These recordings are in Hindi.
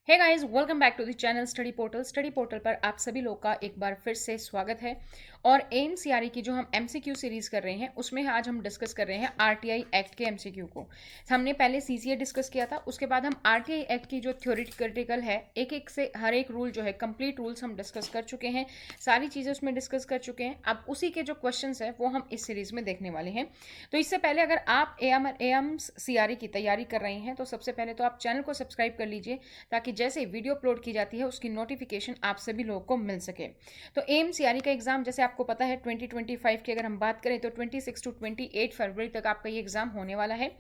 Hey guys, welcome back to the channel study portal. Study portal पर आप सभी लोग का एक बार फिर से स्वागत है। और एमसीआरई की जो हम एमसीक्यू सीरीज कर रहे हैं उसमें आज हम डिस्कस कर रहे हैं आरटीआई एक्ट के एमसीक्यू को। हमने पहले सीसीए डिस्कस किया था, उसके बाद हम आरटीआई एक्ट की जो थ्योरेटिकल है एक एक से हर एक रूल जो है कंप्लीट रूल्स हम डिस्कस कर चुके हैं, सारी चीज़ें उसमें डिस्कस कर चुके हैं। अब उसी के जो क्वेश्चन है वो हम इस सीरीज में देखने वाले हैं। तो इससे पहले अगर आप एएम सीआरई की तैयारी कर रहे हैं तो सबसे पहले तो आप चैनल को सब्सक्राइब कर लीजिए, ताकि जैसे वीडियो अपलोड की जाती है उसकी नोटिफिकेशन आप सभी लोगों को मिल सके। तो एम सीआरई का एग्जाम जैसे आपको पता है 2025 की अगर हम बात करें तो 26 टू 28 फरवरी तक आपका ये एग्जाम होने वाला है।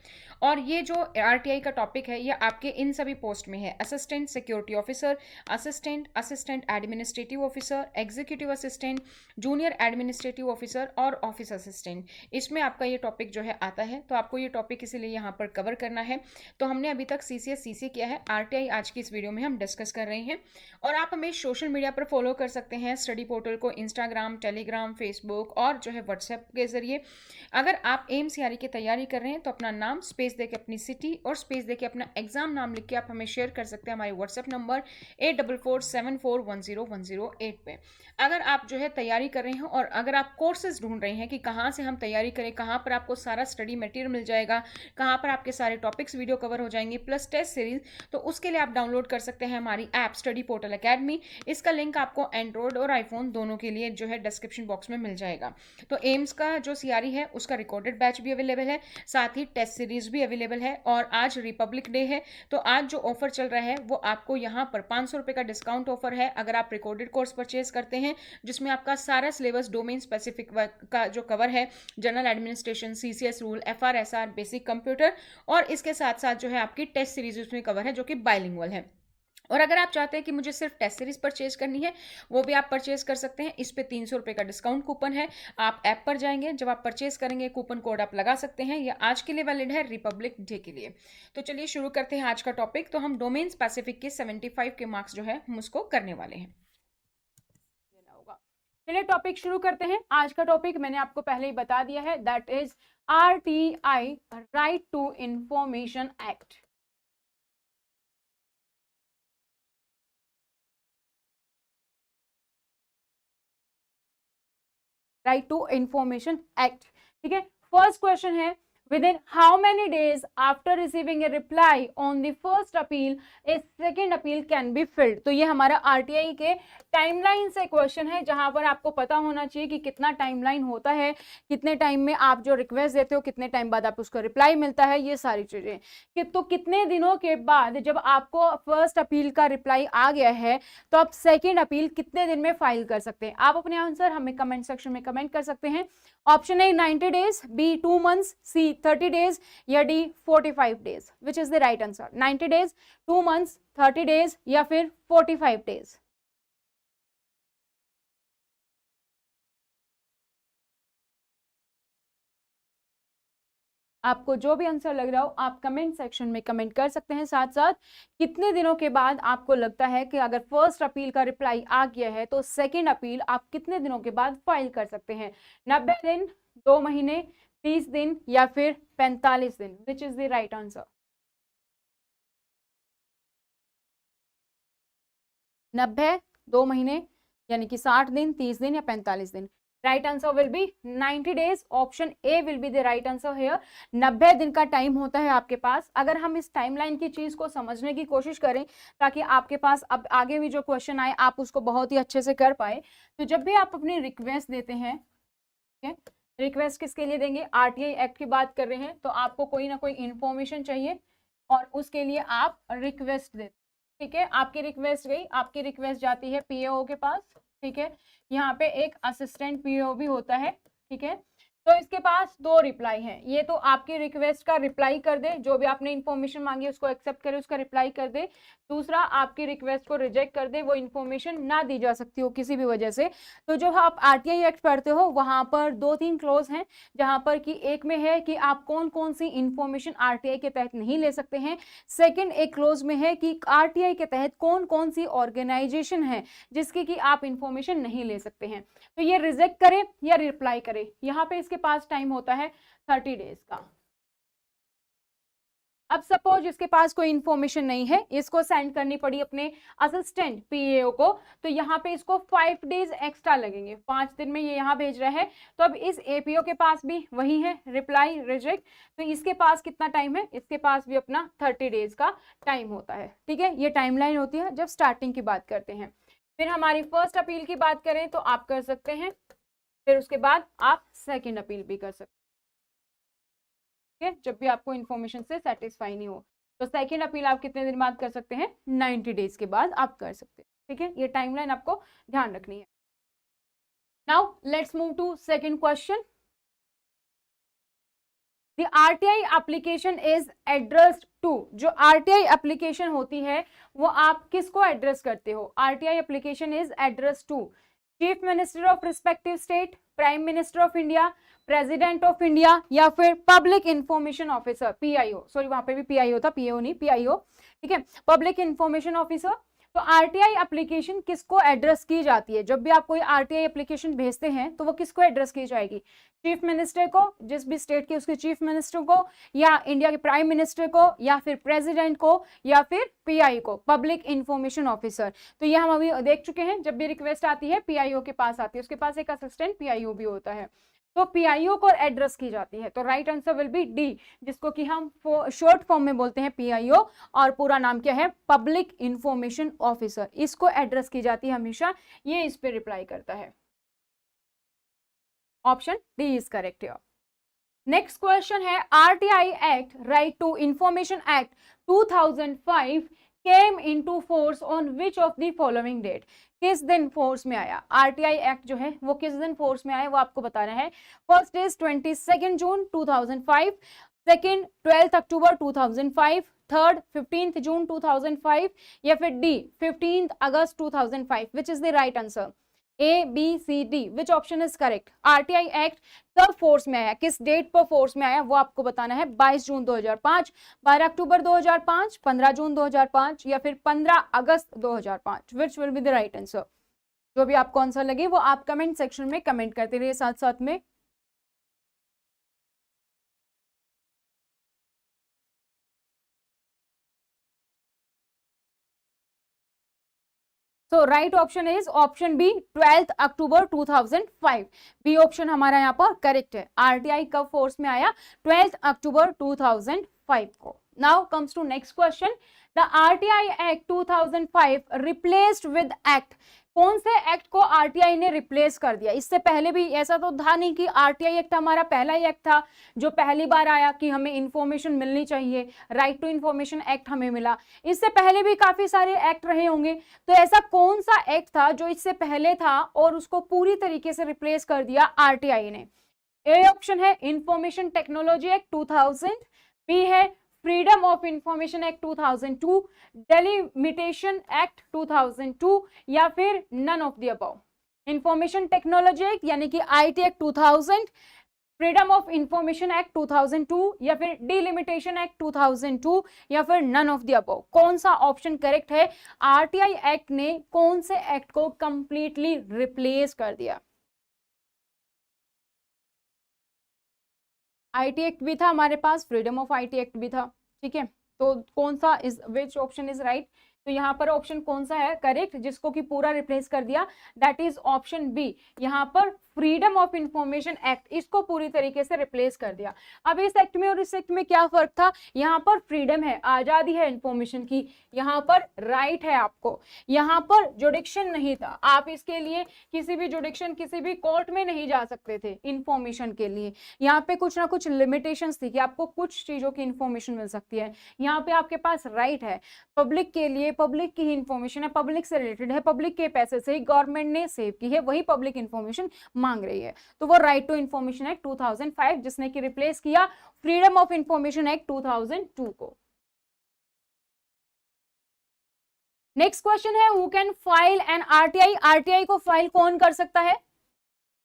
और ये जो आरटीआई का टॉपिक है ये आपके इन सभी पोस्ट में है: assistant security officer, assistant assistant administrative officer, executive assistant, junior administrative officer और ऑफिस असिस्टेंट। इसमें आपका ये टॉपिक जो है आता है, तो आपको ये टॉपिक इसीलिए यहाँ पर कवर करना है। तो हमने अभी तक सीसीएस सीसी किया है, आरटीआई आज की इस वीडियो में हम डिस्कस कर रहे हैं। और आप हमें सोशल मीडिया पर फॉलो कर सकते हैं, स्टडी पोर्टल को इंस्टाग्राम, टेलीग्राम, फेसबुक और जो है व्हाट्सएप के जरिए। अगर आप एम सीआरई की तैयारी कर रहे हैं तो अपना नाम स्पेस देके अपनी सिटी और स्पेस देके अपना एग्जाम नाम लिख के आप हमें शेयर कर सकते हैं हमारे व्हाट्सएप नंबर 8447410108 पे। अगर आप जो है तैयारी कर रहे हैं और अगर आप कोर्सेज ढूंढ रहे हैं कि कहाँ से हम तैयारी करें, कहाँ पर आपको सारा स्टडी मटेरियल मिल जाएगा, कहाँ पर आपके सारे टॉपिक्स वीडियो कवर हो जाएंगे प्लस टेस्ट सीरीज, तो उसके लिए आप डाउनलोड कर सकते हैं हमारी ऐप स्टडी पोर्टल एकेडमी। इसका लिंक आपको एंड्रॉयड और आईफोन दोनों के लिए जो है डिस्क्रिप्शन बॉक्स में मिल जाएगा। तो एम्स का जो सीआरई है उसका रिकॉर्डेड बैच भी अवेलेबल है, साथ ही टेस्ट सीरीज भी अवेलेबल है। और आज रिपब्लिक डे है, तो आज जो ऑफर चल रहा है वो आपको यहाँ पर 500 रुपये का डिस्काउंट ऑफर है अगर आप रिकॉर्डेड कोर्स परचेज करते हैं, जिसमें आपका सारा सिलेबस डोमेन स्पेसिफिक का जो कवर है, general administration, CCS rule, FRSR, basic computer, और इसके साथ साथ जो है आपकी टेस्ट सीरीज उसमें कवर है जो कि बाइलिंगुअल है। और अगर आप चाहते हैं कि मुझे सिर्फ टेस्ट सीरीज परचेज करनी है, वो भी आप परचेज कर सकते हैं। इस पे 300 रुपये का डिस्काउंट कूपन है। आप ऐप पर जाएंगे, जब आप परचेज करेंगे कूपन कोड आप लगा सकते हैं। ये आज के लिए वैलिड है, रिपब्लिक डे के लिए। तो चलिए शुरू करते हैं आज का टॉपिक। तो हम डोमेन स्पेसिफिक के 75 के मार्क्स जो है हम उसको करने वाले हैं। चलिए टॉपिक शुरू करते हैं। आज का टॉपिक मैंने आपको पहले ही बता दिया है, that is RTI, right to information act. Right to information act, ठीक है। फर्स्ट क्वेश्चन है, within how many days after receiving a reply on the first appeal a second appeal can be filled। तो ये हमारा आरटीआई के टाइमलाइन से क्वेश्चन है, जहां पर आपको पता होना चाहिए कि कितना टाइमलाइन होता है, कितने टाइम में आप जो रिक्वेस्ट देते हो कितने टाइम बाद आप उसको रिप्लाई मिलता है, ये सारी चीजें कि तो कितने दिनों के बाद जब आपको फर्स्ट अपील का रिप्लाई आ गया है तो आप सेकेंड अपील कितने दिन में फाइल कर सकते हैं। आप अपने आंसर हमें कमेंट सेक्शन में कमेंट कर सकते हैं। Option A 90 days, B 2 months, C 30 days या D 45 days. Which is the right answer? 90 days, 2 months, 30 days या फिर 45 डेज। आपको जो भी आंसर लग रहा हो आप कमेंट सेक्शन में कमेंट कर सकते हैं। साथ साथ कितने दिनों के बाद आपको लगता है कि अगर फर्स्ट अपील का रिप्लाई आ गया है तो सेकंड अपील आप कितने दिनों के बाद फाइल कर सकते हैं? 90 दिन, 2 महीने, 30 दिन या फिर 45 दिन। विच इज द राइट आंसर? 90, 2 महीने यानी कि 60 दिन, 30 दिन या 45 दिन। Right answer will be 90 days. Option A will be the right answer here. 90 दिन का टाइम होता है आपके पास। अगर हम इस टाइमलाइन की चीज को समझने की कोशिश करें ताकि आपके पास अब आगे भी जो क्वेश्चन आए आप उसको बहुत ही अच्छे से कर पाए, तो जब भी आप अपनी रिक्वेस्ट देते हैं, रिक्वेस्ट किसके लिए देंगे? आरटीआई एक्ट की बात कर रहे हैं, तो आपको कोई ना कोई इंफॉर्मेशन चाहिए और उसके लिए आप रिक्वेस्ट देते, ठीक है। आपकी रिक्वेस्ट गई, आपकी रिक्वेस्ट जाती है पीएओ के पास, ठीक है। यहाँ पे एक असिस्टेंट पीएओ भी होता है, ठीक है। तो इसके पास 2 रिप्लाई हैं। ये तो आपकी रिक्वेस्ट का रिप्लाई कर दे, जो भी आपने इन्फॉर्मेशन मांगी उसको एक्सेप्ट करे, उसका रिप्लाई कर दे। दूसरा, आपकी रिक्वेस्ट को रिजेक्ट कर दे, वो इन्फॉर्मेशन ना दी जा सकती हो किसी भी वजह से। तो जो आप आरटीआई एक्ट पढ़ते हो वहां पर 2-3 क्लोज हैं, जहां पर कि एक में है कि आप कौन कौन सी इंफॉर्मेशन आरटीआई के तहत नहीं ले सकते हैं। सेकेंड एक क्लोज में है कि आरटीआई के तहत कौन कौन सी ऑर्गेनाइजेशन है जिसकी कि आप इंफॉर्मेशन नहीं ले सकते हैं। तो ये रिजेक्ट करे या रिप्लाई करे, यहाँ पे इसके पास टाइम होता है 30 डेज का। अब सपोज इसके पास कोई इंफॉर्मेशन नहीं है, इसको सेंड करनी पड़ी अपने असिस्टेंट पीएओ को, तो यहाँ पे इसको 5 डेज एक्स्ट्रा लगेंगे, 5 दिन में ये यहाँ भेज रहा है। तो अब इस एपीओ के पास भी वही है, रिप्लाई रिजेक्ट, तो इसके पास कितना टाइम है, इसके पास भी अपना 30 डेज का टाइम होता है। ठीक है, ये टाइमलाइन होती है जब स्टार्टिंग की बात करते हैं। फिर हमारी फर्स्ट अपील की बात करें तो आप कर सकते हैं, फिर उसके बाद आप सेकेंड अपील भी कर सकते हैं। जब भी आपको इन्फॉर्मेशन से सेटिस्फाई नहीं हो, तो सेकेंड अपील आप कितने दिन बाद कर सकते हैं, 90 डेज के बाद आप कर सकते हैं। ठीक है, ये टाइमलाइन आपको ध्यान रखनी है। Now let's move to second question. The RTI application is addressed to, जो RTI एप्लीकेशन होती है वो आप किसको एड्रेस करते हो? RTI application is address to chief minister of respective state, prime minister of India, president of India, या फिर public information officer, PIO, sorry वहां पे भी पीआईओ था, पीओ नहीं, पीआईओ। ठीक है, पब्लिक इंफॉर्मेशन ऑफिसर। तो आरटीआई एप्लीकेशन किसको एड्रेस की जाती है? जब भी आप कोई आरटीआई एप्लीकेशन भेजते हैं तो वो किसको एड्रेस की जाएगी? चीफ मिनिस्टर को, जिस भी स्टेट के उसके चीफ मिनिस्टर को, या इंडिया के प्राइम मिनिस्टर को, या फिर प्रेसिडेंट को, या फिर पीआई को, पब्लिक इंफॉर्मेशन ऑफिसर। तो ये हम अभी देख चुके हैं, जब भी रिक्वेस्ट आती है पीआईओ के पास आती है, उसके पास एक असिस्टेंट पीआईओ भी होता है, तो पीआईओ को एड्रेस की जाती है। तो right answer will be D, जिसको कि हम शॉर्ट फॉर्म में बोलते हैं पीआईओ, और पूरा नाम क्या है, पब्लिक इंफॉर्मेशन ऑफिसर। इसको एड्रेस की जाती है हमेशा, ये इस पे रिप्लाई करता है। Option D is correct here. Next question है, RTI act, right to information act 2005 came into force on which of the following date? किस दिन फोर्स में आया? आरटीआई एक्ट जो है वो किस दिन फोर्स में आया वो आपको बताना है। First is 22 June 2005, second 12 October 2005, third 15 June 2005, या फिर D 15 August 2005। Which is the right answer? A, B, C, D, which option is correct? RTI act कब फोर्स में आया, किस डेट पर फोर्स में आया वो आपको बताना है। 22 जून 2005, 12 अक्टूबर 2005, 15 जून 2005, या फिर 15 August 2005। Which will be the right answer? जो भी आपको आंसर लगे वो आप कमेंट सेक्शन में कमेंट करते रहिए साथ साथ में। So right option is option B, 12 October 2005। B option हमारा यहाँ पर करेक्ट है। आरटीआई कब फोर्स में आया? 12 अक्टूबर 2005 को। Now comes to next question. The RTI act 2005 replaced with act, कौन से एक्ट को आरटीआई ने रिप्लेस कर दिया? इससे पहले भी ऐसा तो था नहीं कि आरटीआई एक्ट हमारा पहला ही एक्ट था जो पहली बार आया कि हमें इंफॉर्मेशन मिलनी चाहिए, राइट टू इंफॉर्मेशन एक्ट हमें मिला। इससे पहले भी काफी सारे एक्ट रहे होंगे, तो ऐसा कौन सा एक्ट था जो इससे पहले था और उसको पूरी तरीके से रिप्लेस कर दिया आरटीआई ने? ए ऑप्शन है इंफॉर्मेशन टेक्नोलॉजी एक्ट 2000, बी है freedom of information act 2002, delimitation act 2002, या फिर none of the above. Information technology act यानी कि IT act 2000, freedom of information act 2002, या फिर डिलिमिटेशन एक्ट 2002, या फिर नन ऑफ द अबव। कौन सा ऑप्शन करेक्ट है? आरटीआई एक्ट ने कौन से एक्ट को कंप्लीटली रिप्लेस कर दिया? आईटी एक्ट भी था हमारे पास, फ्रीडम ऑफ आईटी एक्ट भी था। ठीक है, तो कौन सा is, which option is right? तो यहाँ पर ऑप्शन कौन सा है करेक्ट जिसको कि पूरा रिप्लेस कर दिया? That is option B. यहाँ पर फ्रीडम ऑफ इंफॉर्मेशन एक्ट, इसको पूरी तरीके से रिप्लेस कर दिया। अब इस एक्ट में और इस एक्ट में क्या फर्क था? यहाँ पर फ्रीडम है, आजादी है इंफॉर्मेशन की, यहाँ पर राइट है आपको, यहाँ पर जुडिक्शन नहीं था। आप इसके लिए किसी भी जुडिक्शन, किसी भी कोर्ट में नहीं जा सकते थे इंफॉर्मेशन के लिए। यहाँ पे कुछ ना कुछ लिमिटेशंस थी कि आपको कुछ चीजों की इंफॉर्मेशन मिल सकती है। यहाँ पे आपके पास राइट है पब्लिक के लिए, पब्लिक की इंफॉर्मेशन है, पब्लिक से रिलेटेड है, पब्लिक के पैसे से ही गवर्नमेंट ने सेव की है, वही पब्लिक इंफॉर्मेशन मांग रही है। तो वो राइट टू इंफॉर्मेशन एक्ट 2005 जिसने कि रिप्लेस किया फ्रीडम ऑफ इंफॉर्मेशन एक्ट 2002 को। नेक्स्ट क्वेश्चन है, who can file an RTI? RTI को फाइल कौन कर सकता है?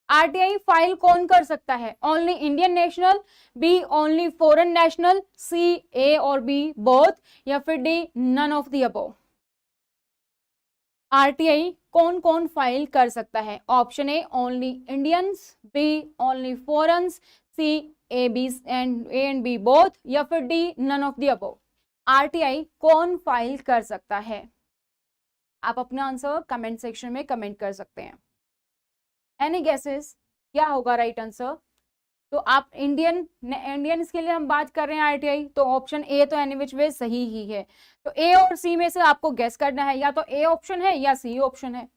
आरटीआई फाइल कौन कर सकता है? Only Indian national, B only foreign national, C A और बी बोथ, या फिर D none of the above. RTI कौन कौन फाइल कर सकता है? Option A only Indians, B only foreigns, C A and B both, या फिर D none of the above. RTI कौन फाइल कर सकता है? आप अपना आंसर कमेंट सेक्शन में कमेंट कर सकते हैं। एनी गेसेस, क्या होगा राइट आंसर? तो आप इंडियंस के लिए हम बात कर रहे हैं आरटीआई, तो ऑप्शन ए तो एनी विच वे सही ही है। तो ए और सी में से आपको गेस करना है, या तो ए ऑप्शन है या सी ऑप्शन है।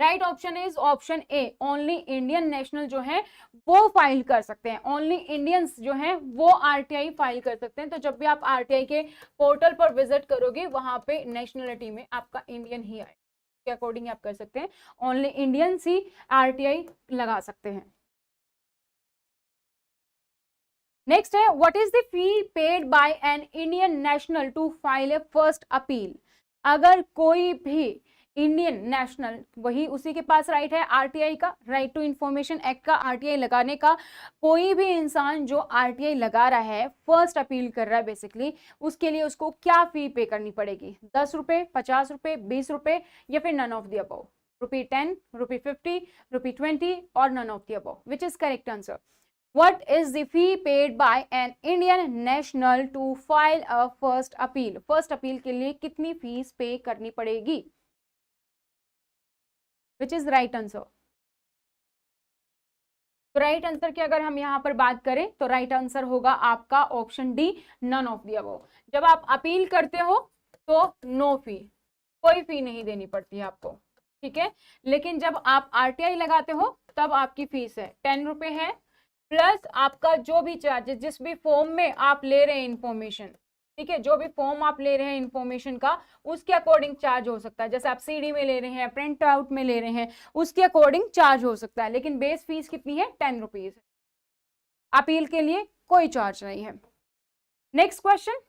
Right option is option A, only Indian national जो है वो फाइल कर सकते हैं, ओनली इंडियंस जो है वो आरटीआई फाइल कर सकते हैं। तो जब भी आप आरटीआई के पोर्टल पर विजिट करोगे वहां पे नेशनलिटी में आपका इंडियन ही आए, के अकॉर्डिंग आप कर सकते हैं, ओनली इंडियंस ही आरटीआई लगा सकते हैं। नेक्स्ट है, what is the fee paid by an Indian national to file a first appeal? अगर कोई भी इंडियन नेशनल, वही उसी के पास राइट है आरटीआई का, राइट टू इंफॉर्मेशन एक्ट का आरटीआई लगाने का, कोई भी इंसान जो आरटीआई लगा रहा है, फर्स्ट अपील कर रहा है बेसिकली, उसके लिए उसको क्या फी पे करनी पड़ेगी? 10 रुपए, 50 रुपए, 20 रुपए, या फिर नन ऑफ द अबव? ₹10, ₹50, ₹20 और none of the above, which is correct answer? What is the fee paid by an Indian national to file a first appeal? First appeal के लिए कितनी फीस पे करनी पड़ेगी? Which is right answer? तो राइट आंसर की अगर हम यहाँ पर बात करें तो राइट आंसर होगा आपका option D, none of the above. जब आप अपील करते हो तो नो फी, कोई फी नहीं देनी पड़ती है आपको, ठीक है। लेकिन जब आप आरटीआई लगाते हो तब आपकी फीस है 10 रुपए है, प्लस आपका जो भी चार्जेस, जिस भी फॉर्म में आप ले रहे हैं इंफॉर्मेशन, ठीक है, जो भी फॉर्म आप ले रहे हैं इंफॉर्मेशन का, उसके अकॉर्डिंग चार्ज हो सकता है। जैसे आप सीडी में ले रहे हैं, प्रिंट आउट में ले रहे हैं, उसके अकॉर्डिंग चार्ज हो सकता है, लेकिन बेस फीस कितनी है? 10 रुपीज। अपील के लिए कोई चार्ज नहीं है। Next question,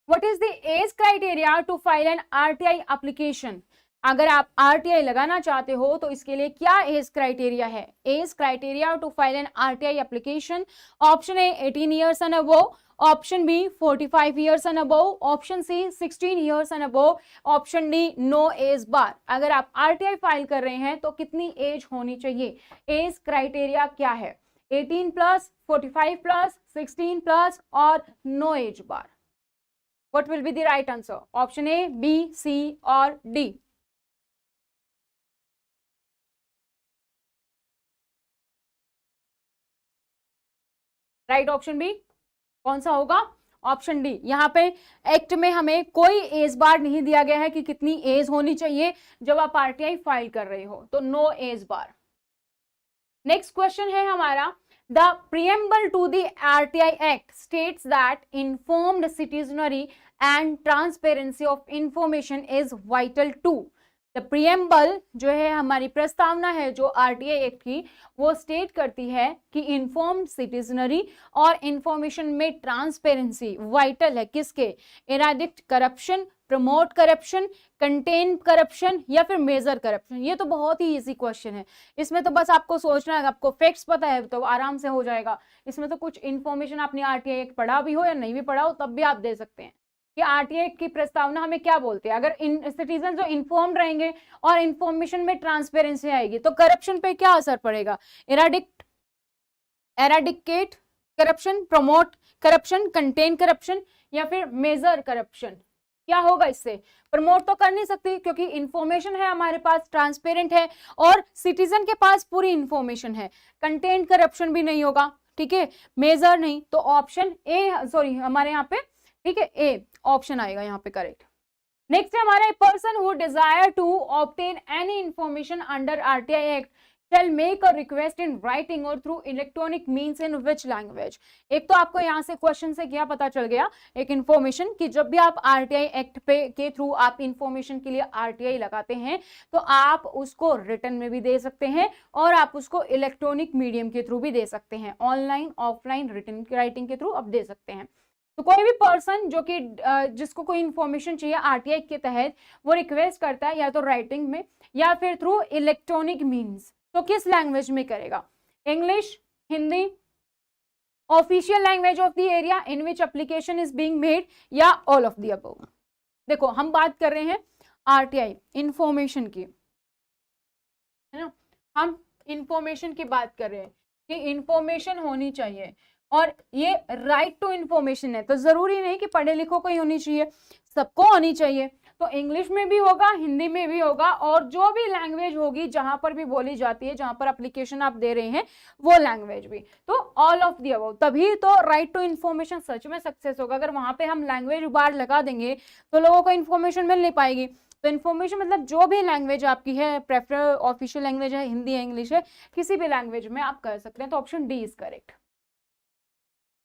what is the age criteria to file an RTI application? अगर आप आरटीआई लगाना चाहते हो तो इसके लिए क्या एज क्राइटेरिया है? Age criteria to file an RTI application, option A 18 years and above, option B 45 years and above, option C 16 years and above, option D no age bar. अगर आप आरटीआई फाइल कर रहे हैं तो कितनी एज होनी चाहिए? एज क्राइटेरिया क्या है? 18 प्लस, 45 प्लस, 16 प्लस और no age bar. What will be the right answer? Option A, B, C और डी? राइट ऑप्शन बी कौन सा होगा? Option D. यहाँ पे एक्ट में हमें कोई एज बार नहीं दिया गया है कि कितनी एज होनी चाहिए जब आप आरटीआई फाइल कर रहे हो, तो no age bar. Next question है हमारा, the preamble to the RTI act states that informed citizenry and transparency of information is vital to. The preamble जो है, हमारी प्रस्तावना है जो आरटीआई एक्ट की, वो स्टेट करती है कि इन्फॉर्म्ड सिटीजनरी और इंफॉर्मेशन में ट्रांसपेरेंसी वाइटल है। किसके? Eradicate corruption, promote corruption, contain corruption या फिर मेजर करप्शन। ये तो बहुत ही इजी क्वेश्चन है, इसमें तो बस आपको सोचना है, आपको फैक्ट्स पता है तो आराम से हो जाएगा। इसमें तो कुछ इन्फॉर्मेशन आपने आरटीआई एक्ट पढ़ा भी हो या नहीं भी पढ़ा हो तब भी आप दे सकते हैं कि आरटीआई की प्रस्तावना हमें क्या बोलते हैं। अगर सिटीजन जो इन्फॉर्म्ड रहेंगे और इंफॉर्मेशन में ट्रांसपेरेंसी आएगी तो करप्शन पे क्या असर पड़ेगा? Eradicate corruption, promote corruption, contain corruption या फिर मेजर करप्शन। क्या होगा इससे? प्रमोट तो कर नहीं सकती क्योंकि इंफॉर्मेशन है हमारे पास, ट्रांसपेरेंट है और सिटीजन के पास पूरी इंफॉर्मेशन है। कंटेन करप्शन भी नहीं होगा, ठीक है, मेजर नहीं, तो ऑप्शन ए, सॉरी हमारे यहाँ पे, ठीक है, ए ऑप्शन आएगा यहाँ पे करेक्ट। नेक्स्ट है हमारा, person who desire to obtain any information under RTI act shall make a request in writing or through electronic means in which language। एक तो आपको यहाँ से क्वेश्चन से क्या पता चल गया, एक इंफॉर्मेशन कि जब भी आप आरटीआई एक्ट पे के थ्रू आप इंफॉर्मेशन के लिए आरटीआई लगाते हैं तो आप उसको रिटन में भी दे सकते हैं और आप उसको इलेक्ट्रॉनिक मीडियम के थ्रू भी दे सकते हैं, ऑनलाइन, ऑफलाइन, रिटन राइटिंग के थ्रू आप दे सकते हैं। तो कोई भी पर्सन जो कि जिसको कोई इंफॉर्मेशन चाहिए आरटीआई के तहत, वो रिक्वेस्ट करता है या तो राइटिंग में या फिर थ्रू इलेक्ट्रॉनिक मीन्स, तो किस लैंग्वेज में करेगा? English, Hindi, official language of the area in which application is being made, या ऑल ऑफ द अबव। देखो हम बात कर रहे हैं आरटीआई इंफॉर्मेशन की, है ना, हम इंफॉर्मेशन की बात कर रहे हैं कि इंफॉर्मेशन होनी चाहिए, और ये राइट टू इंफॉर्मेशन है, तो जरूरी नहीं कि पढ़े लिखों को ही होनी चाहिए, सबको होनी चाहिए। तो इंग्लिश में भी होगा, हिंदी में भी होगा, और जो भी लैंग्वेज होगी जहां पर भी बोली जाती है, जहां पर एप्लीकेशन आप दे रहे हैं वो लैंग्वेज भी, तो ऑल ऑफ दी अबव, तभी तो राइट टू इंफॉर्मेशन सच में सक्सेस होगा। अगर वहां पे हम लैंग्वेज बार लगा देंगे तो लोगों को इंफॉर्मेशन मिल नहीं पाएगी। तो इन्फॉर्मेशन मतलब जो भी लैंग्वेज आपकी है, प्रेफर ऑफिशियल लैंग्वेज है, हिंदी है, इंग्लिश है, किसी भी लैंग्वेज में आप कर सकते हैं। तो option D is correct.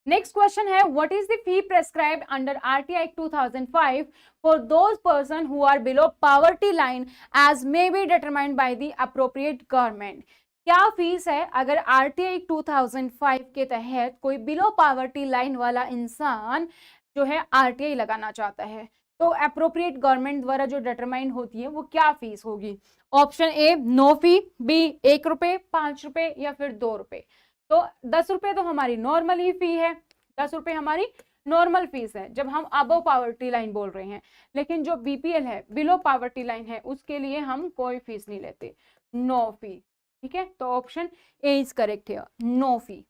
Next question है, what is the fee prescribed under RTI act 2005 for those person who are below poverty line as may be determined by the appropriate government. क्या फीस है अगर आरटीआई 2005 के तहत कोई बिलो पॉवर्टी लाइन वाला इंसान जो है आरटीआई लगाना चाहता है, तो अप्रोप्रिएट गवर्नमेंट द्वारा जो डिटरमाइन होती है वो क्या फीस होगी। Option A no fee, B 1 रुपए, 5 रुपए, या फिर 2 रुपए। तो 10 रुपए तो हमारी नॉर्मल ही फी है, 10 रुपए हमारी नॉर्मल फीस है जब हम अबव पावर्टी लाइन बोल रहे हैं। लेकिन जो बीपीएल है, बिलो पावर्टी लाइन है, उसके लिए हम कोई फीस नहीं लेते, नो फी। ठीक है, तो ऑप्शन ए इज करेक्ट है, no fee.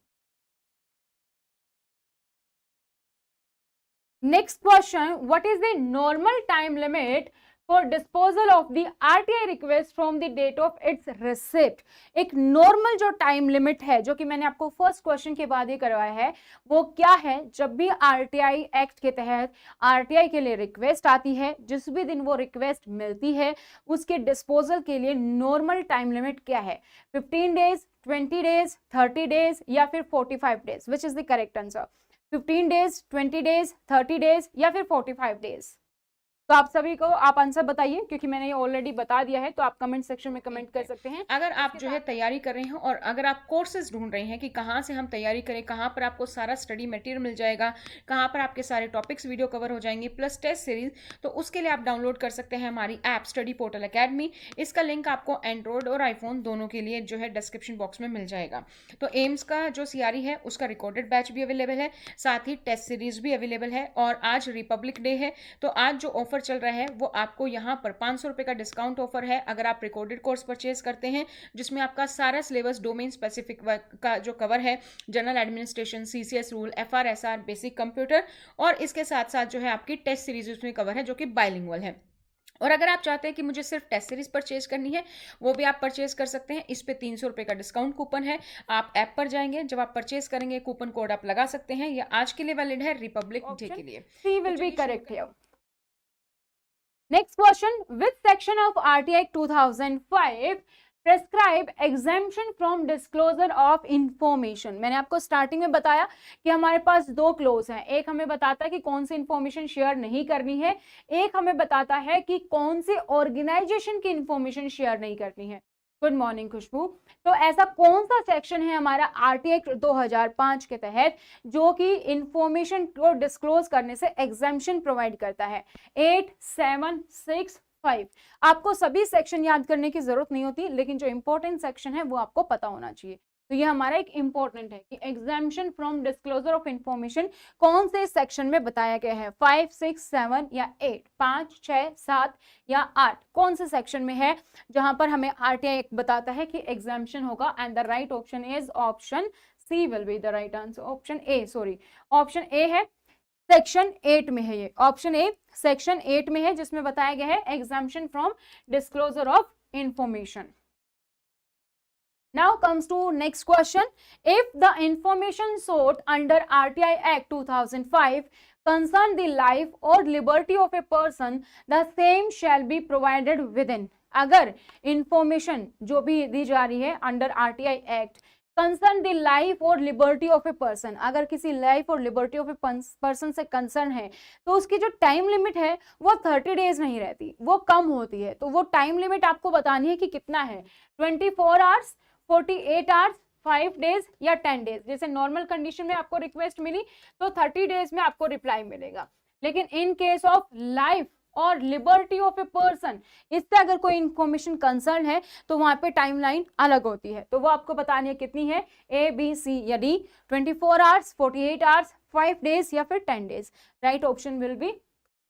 Next question, what is the normal time limit for disposal of the RTI request from the date of its receipt? एक नॉर्मल जो टाइम लिमिट है, जो कि मैंने आपको फर्स्ट क्वेश्चन के बाद ही करवाया है, वो क्या है। जब भी आरटीआई एक्ट के तहत आरटीआई के लिए रिक्वेस्ट आती है, जिस भी दिन वो रिक्वेस्ट मिलती है, उसके डिस्पोजल के लिए नॉर्मल टाइम लिमिट क्या है। 15 डेज, 20 डेज, 30 डेज, या फिर 45 days. Which is the correct answer. 15 days, 20 days, 30 days, या फिर 45 डेज। तो आप सभी को आप आंसर बताइए, क्योंकि मैंने ये ऑलरेडी बता दिया है, तो आप कमेंट सेक्शन में कमेंट कर सकते हैं। अगर आप जो है तैयारी कर रहे हैं और अगर आप कोर्सेज ढूंढ रहे हैं कि कहाँ से हम तैयारी करें, कहाँ पर आपको सारा स्टडी मटेरियल मिल जाएगा, कहाँ पर आपके सारे टॉपिक्स वीडियो कवर हो जाएंगे प्लस टेस्ट सीरीज, तो उसके लिए आप डाउनलोड कर सकते हैं हमारी ऐप स्टडी पोर्टल अकेडमी। इसका लिंक आपको एंड्रॉयड और आईफोन दोनों के लिए जो है डिस्क्रिप्शन बॉक्स में मिल जाएगा। तो एम्स का जो सीआरई है उसका रिकॉर्डेड बैच भी अवेलेबल है, साथ ही टेस्ट सीरीज भी अवेलेबल है। और आज रिपब्लिक डे है, तो आज जो ऑफर चल रहा है वो आपको यहाँ पर 500 रुपये का डिस्काउंट ऑफर है अगर आप रिकॉर्डेड कोर्स परचेज करते हैं, जिसमें आपका सारा सिलेबस डोमेन स्पेसिफिक का जो कवर है, general administration, CCS rule, FRSR, basic computer, और इसके साथ साथ जो है आपकी टेस्ट सीरीज उसमें कवर है जो कि बाइलिंगुअल है। और अगर आप चाहते हैं कि मुझे सिर्फ टेस्ट सीरीज परचेज करनी है, वो भी आप परचेज कर सकते हैं। इस पे 300 रुपये का डिस्काउंट कूपन है, आप ऐप पर जाएंगे, जब आप परचेज करेंगे कूपन कोड आप लगा सकते हैं। यह आज के लिए वैलिड है, रिपब्लिक डे के लिए। C will be correct here. Next question, which section of RTI 2005 prescribe exemption from disclosure of information? मैंने आपको स्टार्टिंग में बताया कि हमारे पास दो क्लोज हैं, एक हमें बताता है कि कौन सी इंफॉर्मेशन शेयर नहीं करनी है, एक हमें बताता है कि कौन से ऑर्गेनाइजेशन की इंफॉर्मेशन शेयर नहीं करनी है। गुड मॉर्निंग खुशबू। तो ऐसा कौन सा सेक्शन है हमारा आरटीआई 2005 के तहत जो कि इंफॉर्मेशन को डिस्क्लोज करने से एग्जेम्पशन प्रोवाइड करता है। 8, 7, 6, 5। आपको सभी सेक्शन याद करने की जरूरत नहीं होती, लेकिन जो इंपॉर्टेंट सेक्शन है वो आपको पता होना चाहिए। तो ये हमारा एक इंपॉर्टेंट है कि exemption from disclosure of information कौन से सेक्शन में बताया गया है। 5, 6, 7 या 8, 5, 6, 7 या 8, कौन से सेक्शन में है जहां पर हमें आरटीआई बताता है कि एग्जेम्पशन होगा। And the right option is option C will be the right answer. Option A, sorry, option A है, सेक्शन 8 में है ये। ऑप्शन ए सेक्शन 8 में है, जिसमें बताया गया है exemption from disclosure of information. Now comes to next question. If the information sought under RTI Act 2005 concern the life or liberty of a person, the same shall be provided within. अगर इंफॉर्मेशन जो भी दी जा रही है under RTI act concern the life और लिबर्टी ऑफ ए पर्सन, अगर किसी लाइफ और लिबर्टी ऑफ ए पर्सन से कंसर्न है, तो उसकी जो टाइम लिमिट है वो 30 डेज नहीं रहती, वो कम होती है। तो वो टाइम लिमिट आपको बतानी है कि कितना है, 24 आवर्स, 48 आवर्स, 5 डेज या 10 डेज। जैसे नॉर्मल कंडीशन में आपको रिक्वेस्ट मिली तो 30 डेज में आपको रिप्लाई मिलेगा, लेकिन इन केस ऑफ लाइफ और लिबर्टी ऑफ ए पर्सन, इससे अगर कोई इंफॉर्मेशन कंसर्न है तो वहां पे टाइमलाइन अलग होती है। तो वो आपको बतानी है कितनी है, ए, बी, सी या डी, 24 आवर्स, 48 आवर्स, 5 डेज या फिर 10 days. Right option will be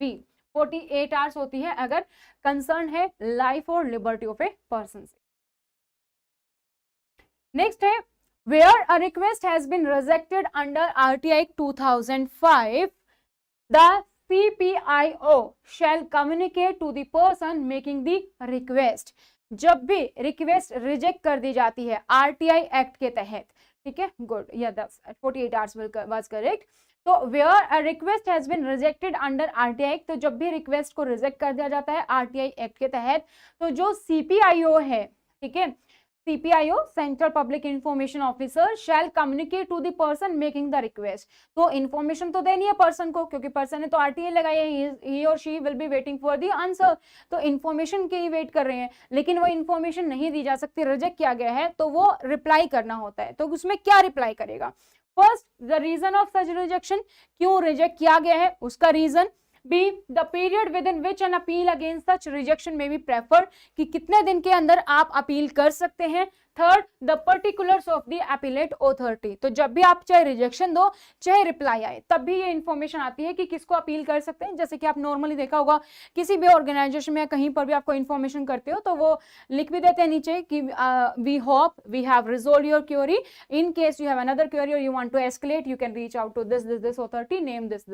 B, 48 hours होती है अगर कंसर्न है लाइफ और लिबर्टी ऑफ ए पर्सन से। नेक्स्ट है where a request has been rejected under RTI 2005, the CPIO shall communicate to the person making the request. जब भी रिक्वेस्ट रिजेक्ट कर दी जाती है RTI एक्ट के तहत, ठीक है, गुड, या 48 आवर्स वाज करेक्ट. तो where a request has been rejected under RTI act, तो जब भी रिक्वेस्ट को रिजेक्ट कर दिया जाता है RTI एक्ट के तहत, तो जो CPIO है, ठीक है, CPIO central public information officer shall communicate to the person making the request. तो इन्फॉर्मेशन तो देनी है पर्सन को, क्योंकि पर्सन ने तो RTI लगाई है, ही और she will be waiting for the answer. तो इन्फॉर्मेशन की वेट कर रहे हैं, लेकिन वो इन्फॉर्मेशन नहीं दी जा सकती, रिजेक्ट किया गया है, तो वो रिप्लाई करना होता है. तो उसमें क्या रिप्लाई करेगा? First, the reason of such rejection, क्यों रिजेक्ट किया गया है उसका reason. B, the period within which an appeal against such rejection may be preferred, कि कितने दिन के अंदर आप अपील कर सकते हैं. Third, the particulars of the appellate authority, तो जब भी आप चाहे रिजेक्शन दो चाहे रिप्लाई आए, तब भी ये इंफॉर्मेशन आती है कि किसको अपील कर सकते हैं. जैसे कि आप नॉर्मली देखा होगा किसी भी ऑर्गेनाइजेशन में कहीं पर भी आपको इंफॉर्मेशन करते हो तो वो लिख भी देते हैं नीचे कि we hope we have resolve your query, in case you have another query or you want to escalate you can reach out to this authority, name this.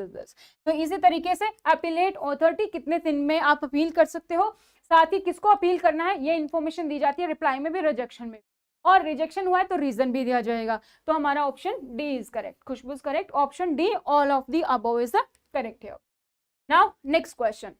तो इसी तरीके से अपीलेट ऑथोरिटी कितने दिन में आप अपील कर सकते हो, साथ ही किसको अपील करना है ये इंफॉर्मेशन दी जाती है रिप्लाई में भी, रिजेक्शन में, और रिजेक्शन हुआ है तो रीजन भी दिया जाएगा. तो हमारा option D is correct. Khushboo is correct. Option D, all of the above is the correct here. Now next question,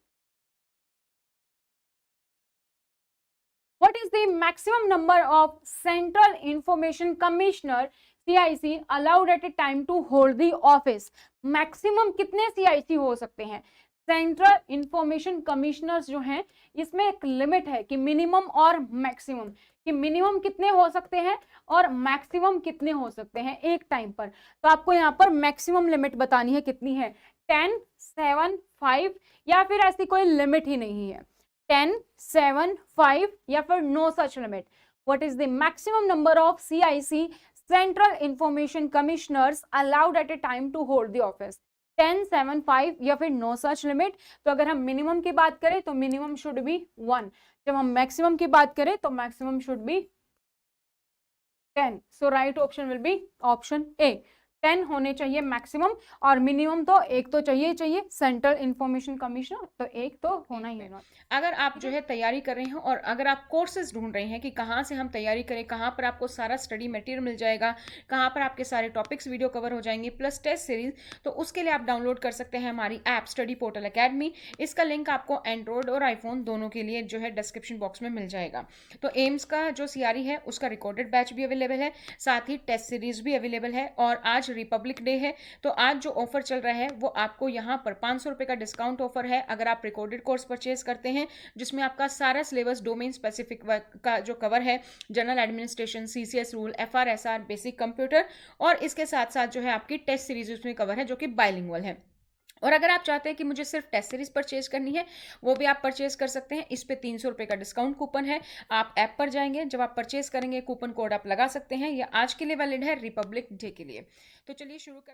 what is the maximum number of Central Information Commissioner CIC allowed at a time to hold the office? Maximum कितने CIC हो सकते हैं? सेंट्रल इंफॉर्मेशन कमिश्नर्स जो हैं इसमें एक लिमिट है कि मिनिमम और मैक्सिमम, कि मिनिमम कितने हो सकते हैं और मैक्सिमम कितने हो सकते हैं एक टाइम पर. तो आपको यहाँ पर मैक्सिमम लिमिट बतानी है, कितनी है? 10, 7, 5, या फिर ऐसी कोई लिमिट ही नहीं है. 10, 7, 5 या फिर no such limit. What is the maximum number of CIC central information commissioners allowed at a time to hold the office? 10, 7, 5 या फिर नो सच लिमिट. तो अगर हम मिनिमम की बात करें तो मिनिमम शुड बी 1. जब हम मैक्सिमम की बात करें तो maximum should be 10. So right option will B option A. 10 होने चाहिए मैक्सिमम, और मिनिमम तो एक तो चाहिए चाहिए सेंट्रल इंफॉर्मेशन कमिश्नर, तो एक तो होना ही है. अगर आप जो है तैयारी कर रहे हैं और अगर आप कोर्सेज ढूंढ रहे हैं कि कहाँ से हम तैयारी करें, कहाँ पर आपको सारा स्टडी मटेरियल मिल जाएगा, कहाँ पर आपके सारे टॉपिक्स वीडियो कवर हो जाएंगे प्लस टेस्ट सीरीज, तो उसके लिए आप डाउनलोड कर सकते हैं हमारी ऐप स्टडी पोर्टल अकेडमी. इसका लिंक आपको एंड्रॉयड और आईफोन दोनों के लिए जो है डिस्क्रिप्शन बॉक्स में मिल जाएगा. तो एम्स का जो CRE है उसका रिकॉर्डेड बैच भी अवेलेबल है, साथ ही टेस्ट सीरीज भी अवेलेबल है. और आज रिपब्लिक डे है, तो आज जो ऑफर चल रहा है वो आपको यहाँ पर 500 रुपये का डिस्काउंट ऑफर है अगर आप रिकॉर्डेड कोर्स परचेज करते हैं, जिसमें आपका सारा सिलेबस डोमेन स्पेसिफिक का जो कवर है, general administration, CCS rule, FRSR, basic computer, और इसके साथ साथ जो है आपकी टेस्ट सीरीज उसमें कवर है जो कि बाइलिंगुअल है. और अगर आप चाहते हैं कि मुझे सिर्फ टेस्ट सीरीज परचेज करनी है, वो भी आप परचेज कर सकते हैं. इस पे 300 रुपये का डिस्काउंट कूपन है. आप ऐप पर जाएंगे, जब आप परचेज करेंगे कूपन कोड आप लगा सकते हैं. ये आज के लिए वैलिड है, रिपब्लिक डे के लिए. तो चलिए शुरू कर